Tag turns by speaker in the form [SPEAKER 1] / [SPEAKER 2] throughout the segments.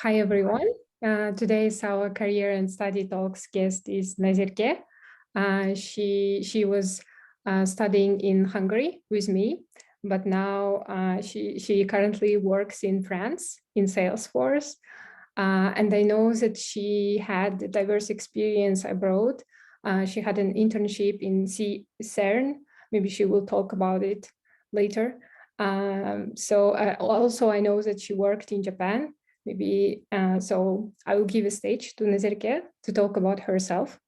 [SPEAKER 1] Hi, everyone. Today's our career and study talks guest is Nazerke. She was studying in Hungary with me, but now she currently works in France in Salesforce. And I know that she had diverse experience abroad. She had an internship in CERN. Maybe she will talk about it later. Also I know that she worked in Japan. Maybe so I will give a stage to Nazerke to talk about herself.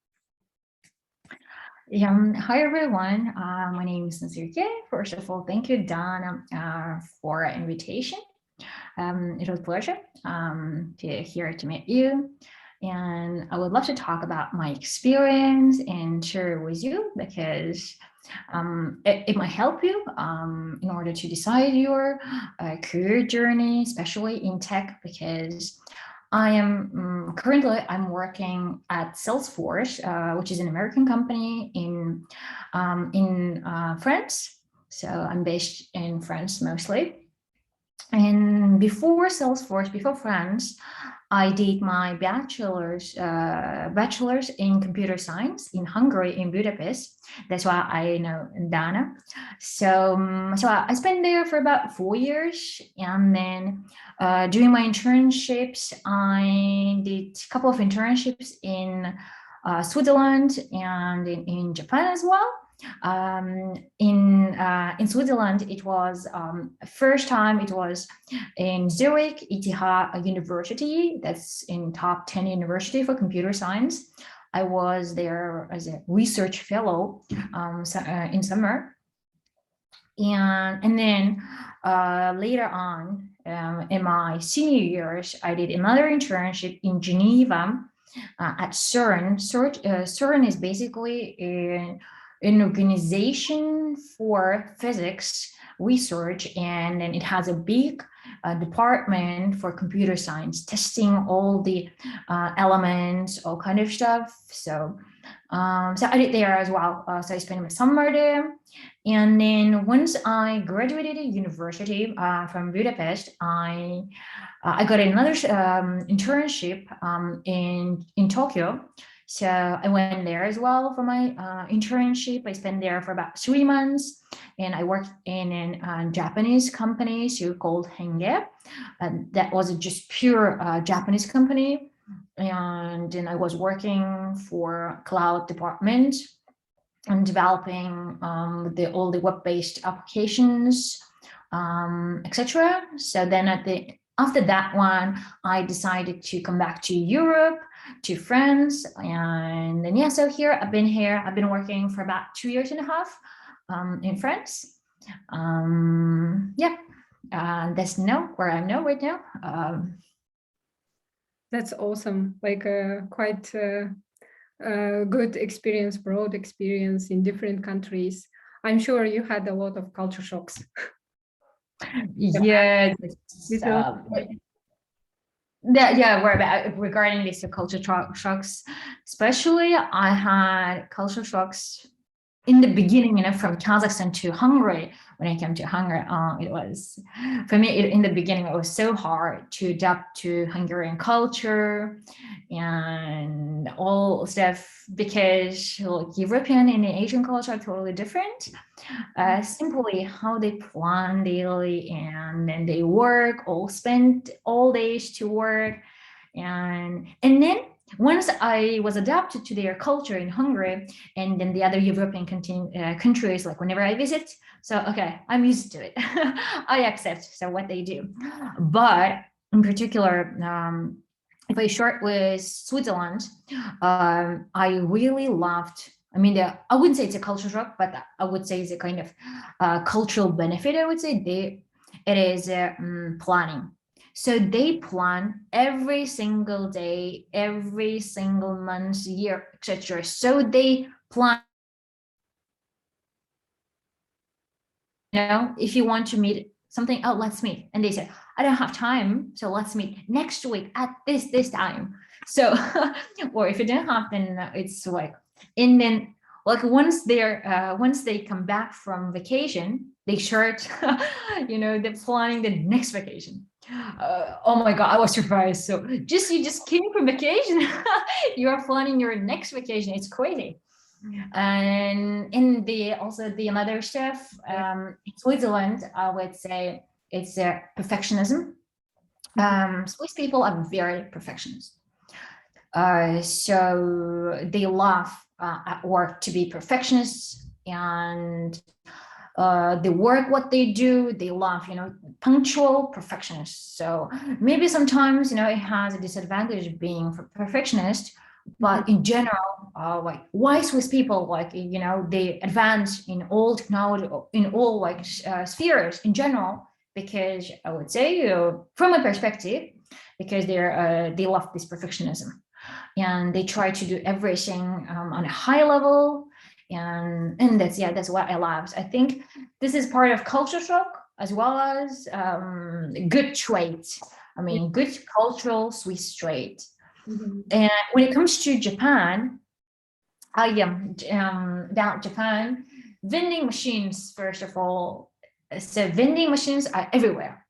[SPEAKER 2] Hi everyone, my name is Nazerke. First of all, thank you, Dana, for invitation. It was a pleasure here to meet you. And I would love to talk about my experience and share it with you because it might help you in order to decide your career journey, especially in tech, because I am currently I'm working at Salesforce, which is an American company in France. So I'm based in France mostly. And before Salesforce, before France, I did my bachelor's in computer science in Hungary, in Budapest. That's why I know Dana. So I spent there for about 4 years, and then during my internships, I did a couple of internships in Switzerland and in Japan as well. In Switzerland, it was first time it was in Zurich, ETH University. That's in top 10 university for computer science. I was there as a research fellow in summer. And then later on in my senior years, I did another internship in Geneva at CERN. CERN is basically an organization for physics research, and then it has a big department for computer science, testing all the elements, all kind of stuff. So I did there as well. So I spent my summer there. And then once I graduated at university from Budapest, I got another internship in Tokyo. So I went there as well for my internship. I spent there for about 3 months, and I worked in a Japanese company called Henge. That was just pure Japanese company. And then I was working for cloud department and developing all the web-based applications, etc. So then after that one, I decided to come back to Europe, to France, and then so I've been working for about 2.5 years in France. That's where I'm now right now.
[SPEAKER 1] That's awesome, like quite good experience, broad experience in different countries. I'm sure you had a lot of culture shocks.
[SPEAKER 2] Yeah. Regarding these culture shocks, especially I had culture shocks in the beginning, from Kazakhstan to Hungary. When I came to Hungary, it was, for me, in the beginning, it was so hard to adapt to Hungarian culture and all stuff, because European and Asian culture are totally different. Simply how they plan daily, and then they work, all spend all days to work. And then once I was adapted to their culture in Hungary, and then the other European countries, like whenever I visit, so okay, I'm used to it. I accept what they do. But in particular, if I start with Switzerland, I really loved. I mean, I wouldn't say it's a culture shock, but I would say it's a kind of cultural benefit. I would say it is planning. So they plan every single day, every single month, year, etc. So they plan. If you want to meet something, oh, let's meet. And they say, I don't have time, so let's meet next week at this time. So, or if it didn't happen, it's like, and then like once they come back from vacation, they start, they're planning the next vacation. Oh my God, I was surprised. So you just came from vacation. You are planning your next vacation. It's crazy. And the another stuff, in Switzerland, I would say it's perfectionism. Swiss people are very perfectionist. So they love at work to be perfectionists, and they work what they do, they love, punctual perfectionists. So maybe sometimes, it has a disadvantage of being a perfectionist, but in general, like why Swiss people, like, they advance in all technology, in all like spheres in general, because I would say, from a perspective, because they love this perfectionism, and they try to do everything on a high level, and that's what I love. I think this is part of culture shock, as well as good trait. I mean, good cultural Swiss trait. And when it comes to Japan, about Japan, vending machines, first of all. So vending machines are everywhere.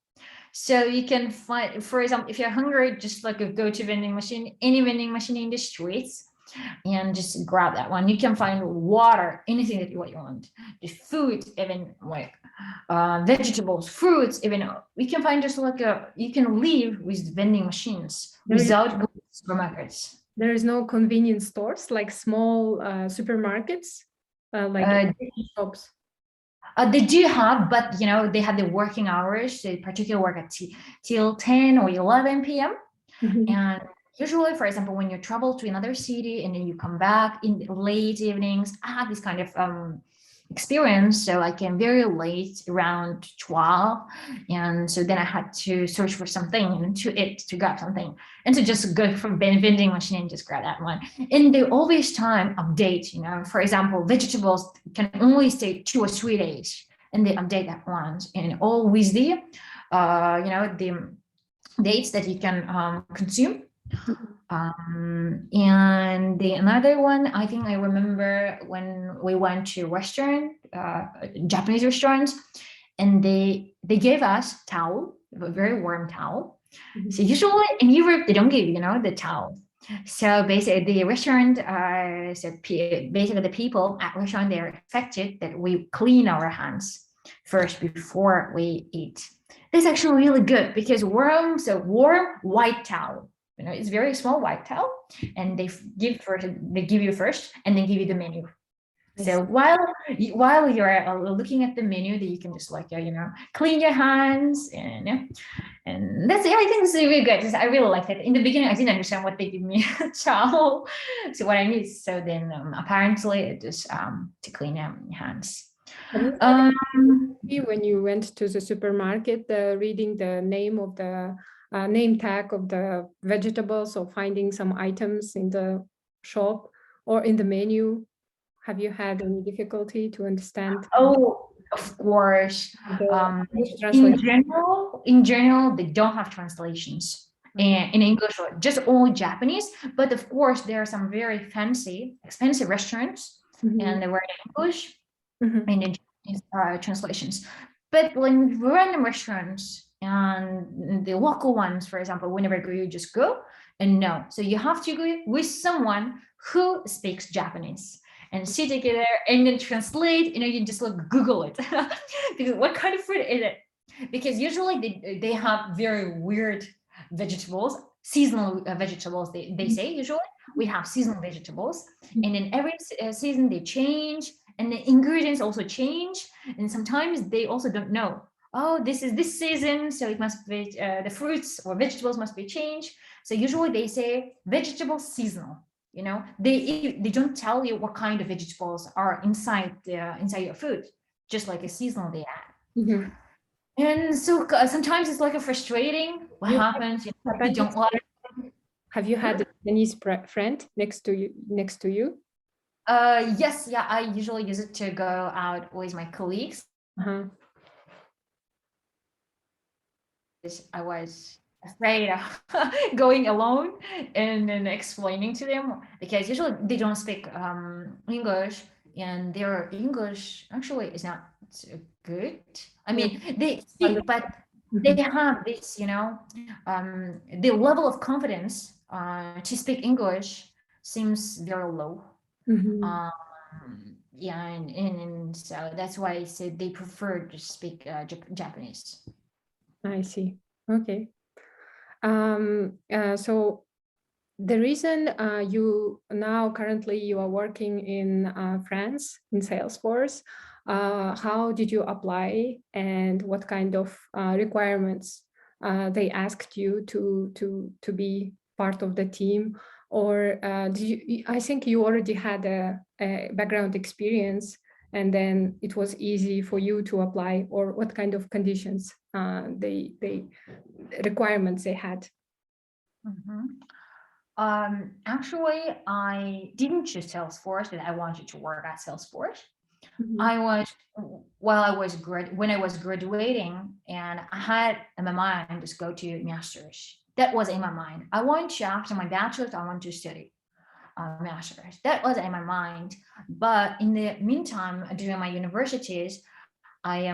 [SPEAKER 2] So you can find, for example, if you're hungry, just like go to vending machine, any vending machine in the streets, and just grab that one. You can find water, anything that you want. The food, even like vegetables, fruits, even we can find just like you can live with vending machines without going to supermarkets.
[SPEAKER 1] There is no convenience stores like small supermarkets, like shops.
[SPEAKER 2] They do have, but they have the working hours. They particularly work at till 10 or 11 p.m. And usually, for example, when you travel to another city and then you come back in late evenings, I have this kind of experience. So I came very late, around 12. And so then I had to search for something to grab something, and to just go from vending machine and just grab that one. And they always time update, for example, vegetables can only stay 2 or 3 days, and they update that one, and all with the, the dates that you can consume. And the another one, I think I remember when we went to restaurant, Japanese restaurants, and they gave us towel, a very warm towel. So usually in Europe, they don't give, the towel. So basically the restaurant, basically the people at restaurant, they're expected that we clean our hands first before we eat. It's actually really good because warm white towel. It's very small white towel, and they give you first, and then give you the menu. So while you're looking at the menu, that you can just clean your hands, and that's it. I think it's really good. I really liked it. In the beginning, I didn't understand what they give me towel, so what I need. So then apparently it is to clean your hands.
[SPEAKER 1] When you went to the supermarket, reading the name of the name tag of the vegetables, or finding some items in the shop or in the menu, have you had any difficulty to understand?
[SPEAKER 2] Oh, of course. In general, they don't have translations in English, or just only Japanese. But of course, there are some very fancy, expensive restaurants, and they were in English and in Japanese translations. But when random restaurants and the local ones, for example, whenever you just go and no, so you have to go with someone who speaks Japanese and sit together and then translate. You just Google it because what kind of food is it? Because usually they have very weird vegetables, seasonal vegetables. They say usually we have seasonal vegetables, and then every season they change. And the ingredients also change, and sometimes they also don't know. Oh, this is this season, so it must be the fruits or vegetables must be changed. So usually they say vegetable seasonal. They don't tell you what kind of vegetables are inside your food, just like a seasonal they add. And so sometimes it's like a frustrating. What happens? You don't like.
[SPEAKER 1] Have you had a Chinese friend next to you?
[SPEAKER 2] Yes, yeah, I usually use it to go out with my colleagues. I was afraid of going alone and then explaining to them, because usually they don't speak English, and their English actually is not good. I
[SPEAKER 1] Yeah,
[SPEAKER 2] mean, they speak, but
[SPEAKER 1] wonderful.
[SPEAKER 2] they
[SPEAKER 1] Mhm.
[SPEAKER 2] have this, the level of confidence to speak English seems very low.
[SPEAKER 1] Mhm.
[SPEAKER 2] Um, yeah, and so that's why I said they prefer to speak Japanese.
[SPEAKER 1] I see. Okay. So the reason you now currently you are working in France in Salesforce, how did you apply and what kind of requirements they asked you to be part of the team? Or did you, I think you already had a background experience and then it was easy for you to apply, or what kind of conditions they requirements they had?
[SPEAKER 2] Mhm. Actually, I didn't choose Salesforce that I wanted to work at Salesforce.
[SPEAKER 1] Mhm.
[SPEAKER 2] I was while I was when I was graduating, and I had in my mind just go to masters. That was in my mind. I want to after my bachelor's, I want to study masters. That was in my mind. But in the meantime, during my universities, I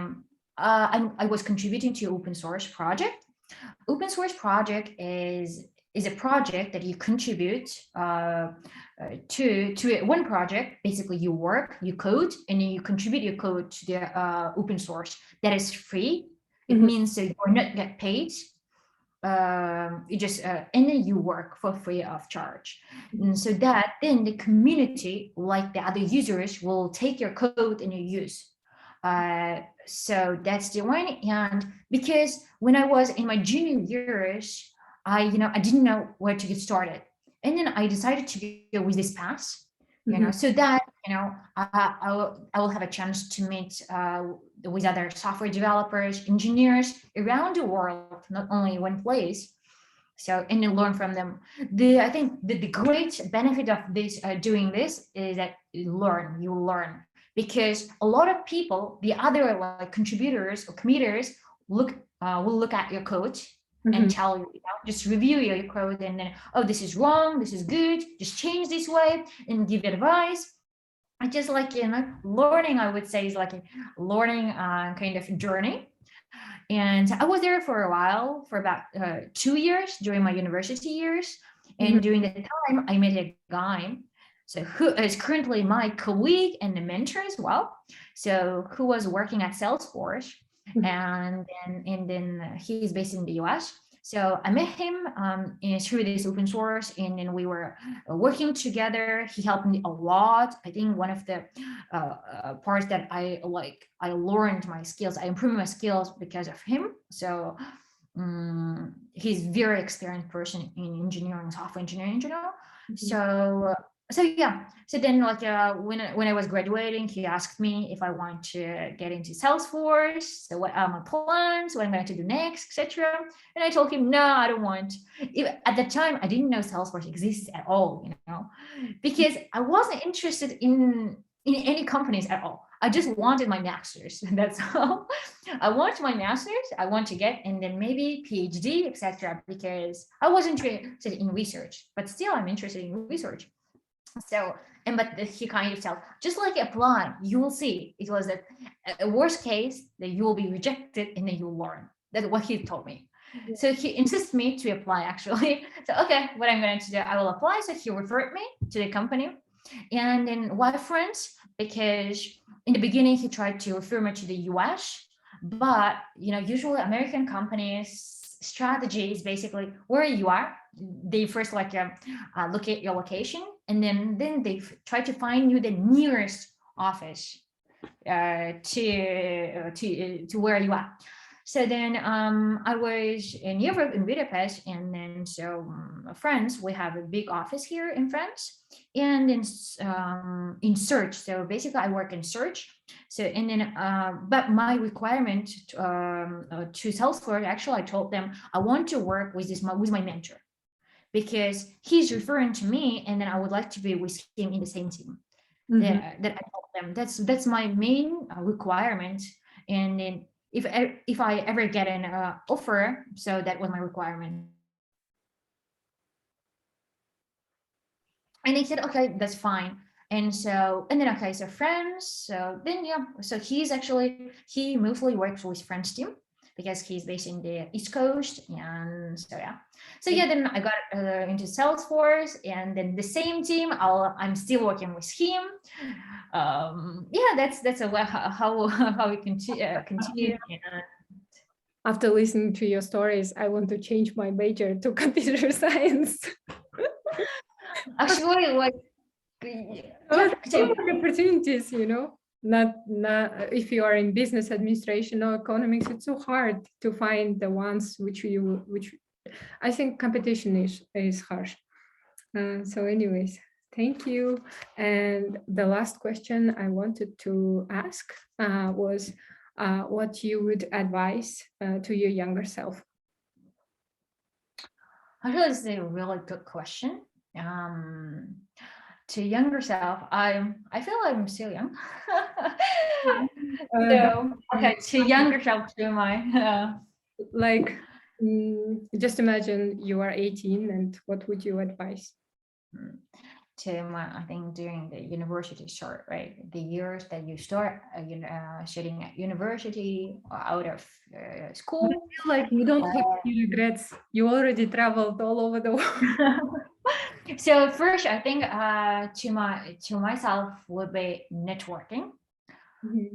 [SPEAKER 2] was contributing to open source project. Open source project is a project that you contribute to one project. Basically, you work, you code, and then you contribute your code to the open source that is free. It
[SPEAKER 1] Mhm.
[SPEAKER 2] means that you're not get paid. You just and then you work for free of charge, and so that then the community, like the other users, will take your code and you use. So that's the one. And because when I was in my junior years, I didn't know where to get started, and then I decided to go with this path,
[SPEAKER 1] Mhm.
[SPEAKER 2] so that I will have a chance to meet with other software developers, engineers around the world, not only one place. So and then learn from them. I think the great benefit of this doing this is that you learn because a lot of people, the other like contributors or committers, look will look at your code and
[SPEAKER 1] Mhm.
[SPEAKER 2] tell you, just review your code and then, oh, this is wrong, this is good, just change this way and give advice. I just like learning. I would say is like a learning kind of journey. And I was there for a while, for about 2 years during my university years.
[SPEAKER 1] Mhm.
[SPEAKER 2] And during the time, I met a guy, so who is currently my colleague and a mentor as well. So who was working at Salesforce,
[SPEAKER 1] Mhm.
[SPEAKER 2] and then he's based in the US. So I met him through this open source, and then we were working together. He helped me a lot. I think one of the parts that I learned my skills, I improved my skills because of him. So he's very experienced person in engineering, software engineering in general.
[SPEAKER 1] Mhm.
[SPEAKER 2] So yeah, so then when I was graduating, he asked me if I want to get into Salesforce, so what are my plans, what I'm going to do next, etc. And I told him no, I don't want. At the time I didn't know Salesforce exists at all, because I wasn't interested in any companies at all. I just wanted my master's. That's all. I want my master's. I want to get, and then maybe PhD, etc. Because I was interested in research, but still I'm interested in research. So, but he kind of said, just like apply, you will see. It was a worst case that you will be rejected, and then you'll learn. That's what he told me. So he insisted me to apply actually. So okay, what I'm going to do, I will apply. So he referred me to the company, and then why France? Because in the beginning he tried to refer me to the US, but usually American companies strategy is basically where you are. They first look at your location, and then they try to find you the nearest office to where you are. So then I was in Europe, in Budapest, and then so France, we have a big office here in France, and in search. So basically, I work in search. So and then, but my requirement to Salesforce, actually, I told them I want to work with my mentor because he's referring to me, and then I would like to be with him in the same team
[SPEAKER 1] Mhm.
[SPEAKER 2] that I told them. That's my main requirement. And then if I ever get an offer, so that was my requirement. And they said, okay, that's fine. And then okay, so friends. So then yeah, so he mostly works with friends team because he's based in the East Coast, and so yeah. So yeah, then I got into Salesforce, and then the same team. I'm still working with him. Yeah, that's how we continue. Yeah.
[SPEAKER 1] After listening to your stories, I want to change my major to computer science.
[SPEAKER 2] Actually, like
[SPEAKER 1] So
[SPEAKER 2] yeah,
[SPEAKER 1] many opportunities, not if you are in business administration or economics, it's so hard to find the ones which I think competition is harsh. So anyways, thank you. And the last question I wanted to ask was what you would advise to your younger self.
[SPEAKER 2] actually, this is a really good question. To younger self, I feel like I'm still young. So okay, to younger self, to my
[SPEAKER 1] like just imagine you are 18 and what would you advise?
[SPEAKER 2] to my, I think during the university start, right? The years that you start, studying at university or out of school.
[SPEAKER 1] I feel like you don't have any regrets. You already traveled all over the world.
[SPEAKER 2] So first, I think to myself would be networking,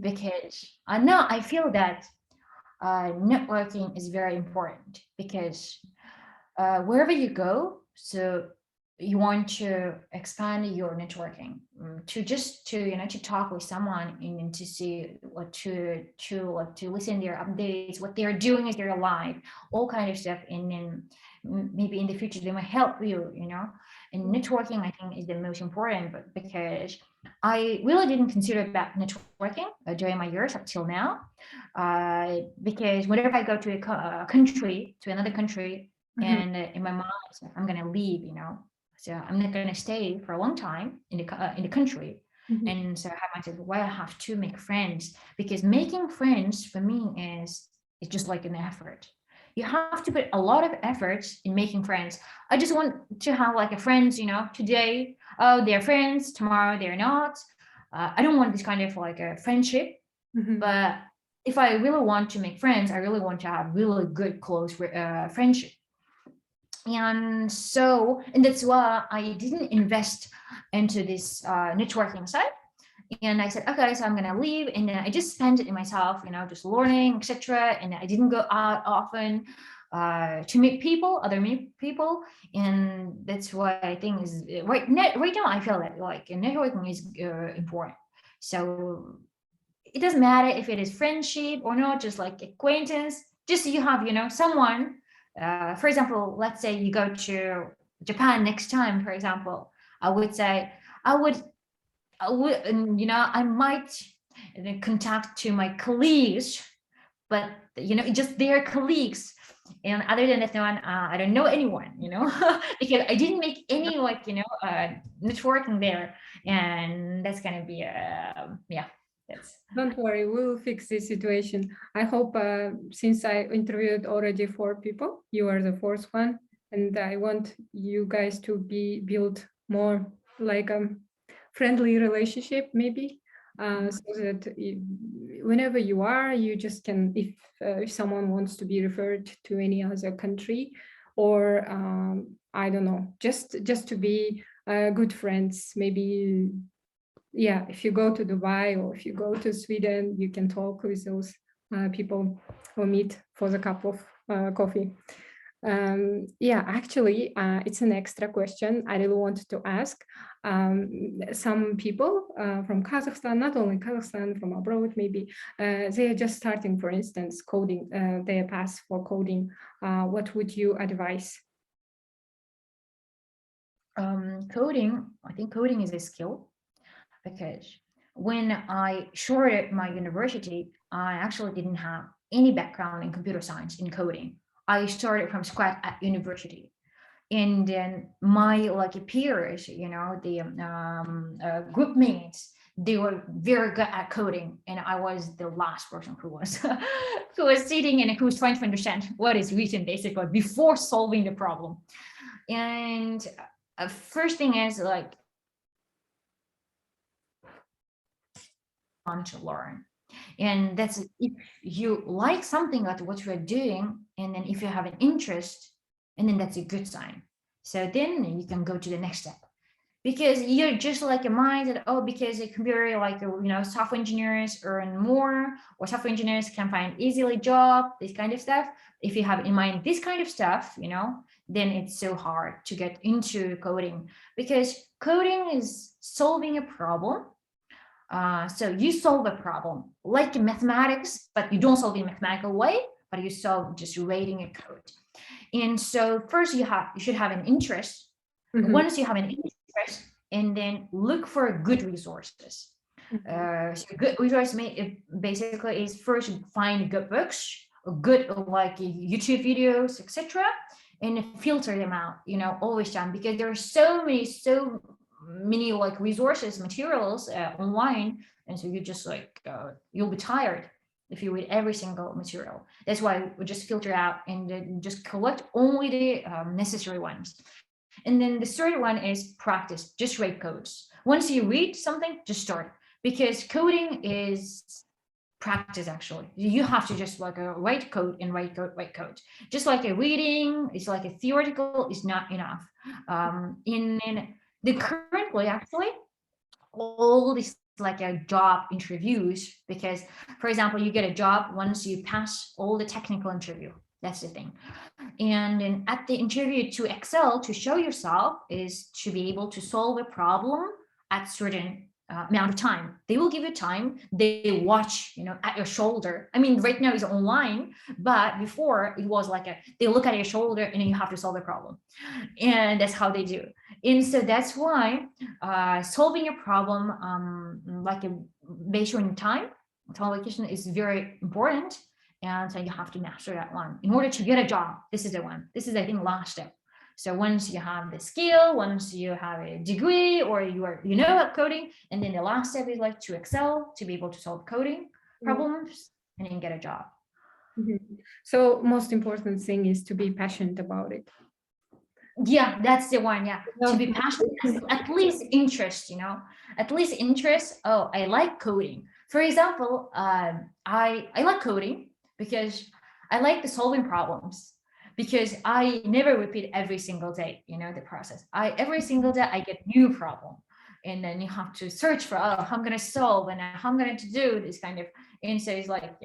[SPEAKER 2] because I feel that networking is very important, because wherever you go, so you want to expand your networking, to talk with someone and to see what to listen to their updates, what they're doing with their life, all kind of stuff, and then maybe in the future they might help you, and networking I think is the most important, but because I really didn't consider about networking during my years up till now, because whenever I go to another country, and in my mind I'm gonna leave, so I'm not gonna stay for a long time in the country. And so I have myself, why I have to make friends, because making friends for me is just like an effort. You have to put a lot of effort in making friends. I just want to have like a friends, today, oh, they're friends, tomorrow they're not. I don't want this kind of like a friendship. But if I really want to make friends, I really want to have really good, close friendship. And that's why I didn't invest into this networking side. And I said, okay, so I'm gonna leave, and then I just spent it in myself, just learning, etc. And I didn't go out often to meet people, and that's why I think is right now I feel that like networking is important. So it doesn't matter if it is friendship or not, just like acquaintance, just you have someone, for example, let's say you go to Japan next time, for example, I would say I would I might contact to my colleagues, but just their colleagues, and other than that one, I don't know anyone, because I didn't make any networking there, and that's gonna be yeah.
[SPEAKER 1] Don't worry, we'll fix this situation. I hope since I interviewed already 4 people, you are the 4th one, and I want you guys to build more like a friendly relationship, maybe, so that whenever you are, you just can, if someone wants to be referred to any other country, or I don't know, just to be good friends, maybe. Yeah, if you go to Dubai or if you go to Sweden, you can talk with those people or meet for the cup of coffee. Yeah, actually, it's an extra question I really wanted to ask. Some people from Kazakhstan, not only Kazakhstan, from abroad, maybe they are just starting, for instance, coding, their path for coding. What would you advise?
[SPEAKER 2] Coding, I think coding is a skill, because when I started my university, I actually didn't have any background in computer science, in coding. I started from scratch at university. And then my peers, the group mates, they were very good at coding, and I was the last person who was who was sitting and who was trying to understand what is written basically before solving the problem. And first thing is want to learn. And that's if you like something like what you're doing, and then if you have an interest, and then that's a good sign. So then you can go to the next step, because you're just like a mind that, oh, because a computer, like, software engineers earn more, or software engineers can find easily job, this kind of stuff. If you have in mind this kind of stuff, then it's so hard to get into coding, because coding is solving a problem. So you solve a problem like mathematics, but you don't solve in a mathematical way, but you solve just writing a code. And so first you should have an interest. Once you have an interest, and then look for good resources. So good resource basically is first find good books, good like YouTube videos, etc., and filter them out. Always done, because there are so many like resources, materials online, and so you just like you'll be tired if you read every single material. That's why we just filter out and then just collect only the necessary ones. And then the third one is practice. Just write codes. Once you read something, just start, because coding is practice. Actually, you have to just like write code and write code. Just like a reading, it's like a theoretical is not enough. In the currently, actually, all these like a job interviews, because for example, you get a job once you pass all the technical interview. That's the thing. And then at the interview, to excel, to show yourself, is to be able to solve a problem at certain amount of time. They will give you time. They watch, at your shoulder. I mean, right now it's online, but before it was like they look at your shoulder and then you have to solve a problem. And that's how they do. And so that's why solving a problem like based on time, allocation is very important. And so you have to master that one in order to get a job. This is the one. This is, I think, last step. So once you have the skill, once you have a degree, or you know coding, and then the last step is like to excel, to be able to solve coding problems, and then get a job.
[SPEAKER 1] So most important thing is to be passionate about it.
[SPEAKER 2] Yeah, that's the one. Yeah, to be passionate, at least interest. At least interest. Oh, I like coding. For example, I like coding because I like the solving problems, because I never repeat every single day, the process. Every single day I get new problem, and then you have to search for, how I'm going to solve and how I'm going to do this kind of. And so it's like,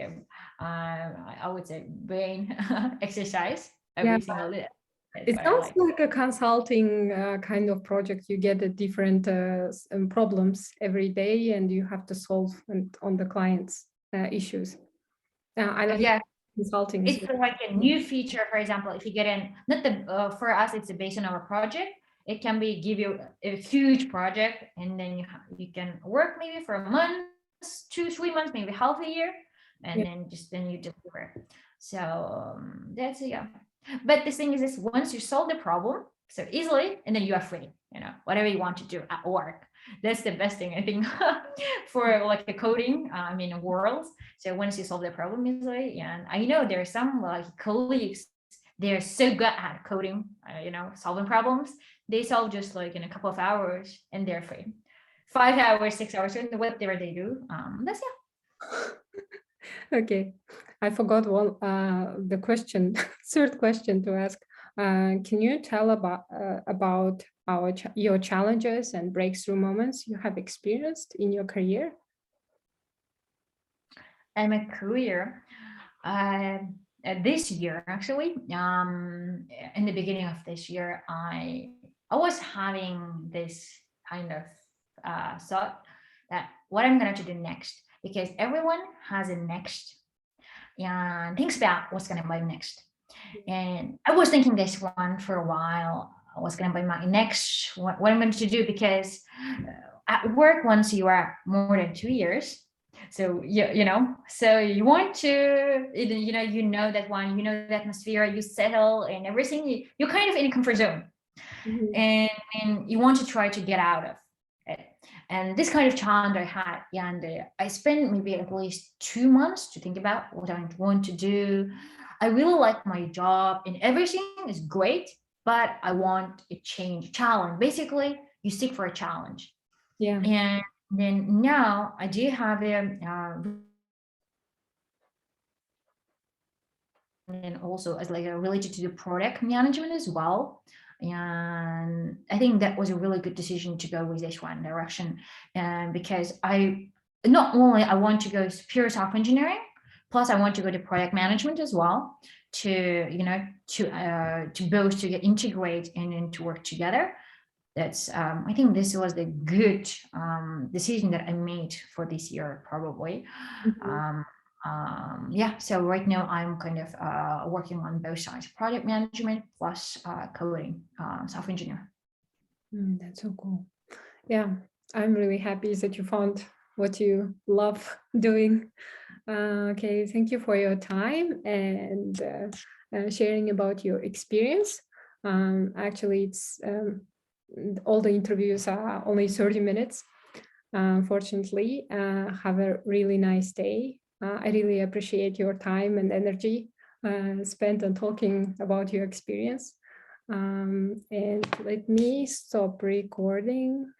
[SPEAKER 2] I would say brain exercise every single day.
[SPEAKER 1] It sounds like a consulting kind of project. You get a different problems every day, and you have to solve on the client's issues. I like consulting.
[SPEAKER 2] It's like a new feature. For example, if you get in, not the for us, it's based on our project. It can be give you a huge project, and then you can work maybe for a month, 2-3 months, maybe half a year, and then you deliver. So that's But the thing is this: once you solve the problem so easily, and then you are free, whatever you want to do at work. That's the best thing, I think, for like the coding, world. So once you solve the problem easily, and I know there are some like colleagues, they're so good at coding, solving problems. They solve just like in a couple of hours, and they're free. 5 hours, 6 hours, whatever they do. That's
[SPEAKER 1] Okay, I forgot the question, third question to ask. Can you tell about your challenges and breakthrough moments you have experienced in your career?
[SPEAKER 2] In my career, this year actually, in the beginning of this year, I was having this kind of thought that what I'm going to do next, because everyone has a next and thinks about what's going to buy next. And I was thinking this one for a while. I was going to buy my next, what I'm going to do, because at work, once you are more than 2 years, so so you want to, that one, the atmosphere, you settle and everything, you're kind of in a comfort zone. And you want to try to get out of it. And this kind of challenge I had, and I spent maybe at least 2 months to think about what I want to do. I really like my job and everything is great, but I want a challenge. Basically, you seek for a challenge.
[SPEAKER 1] Yeah.
[SPEAKER 2] And Then now I do have and also as like related to the product management as well. And I think that was a really good decision to go with this one direction. And because I not only I want to go pure software engineering, plus I want to go to product management as well to, you know, to both to get integrate and to work together. That's I think this was the good decision that I made for this year probably.
[SPEAKER 1] Mhm.
[SPEAKER 2] Yeah, so right now I'm kind of working on both sides, project management plus coding, software engineer.
[SPEAKER 1] That's so cool. Yeah, I'm really happy that you found what you love doing. Okay, thank you for your time and sharing about your experience. Actually, it's all the interviews are only 30 minutes. Unfortunately, have a really nice day. I really appreciate your time and energy spent on talking about your experience. And let me stop recording.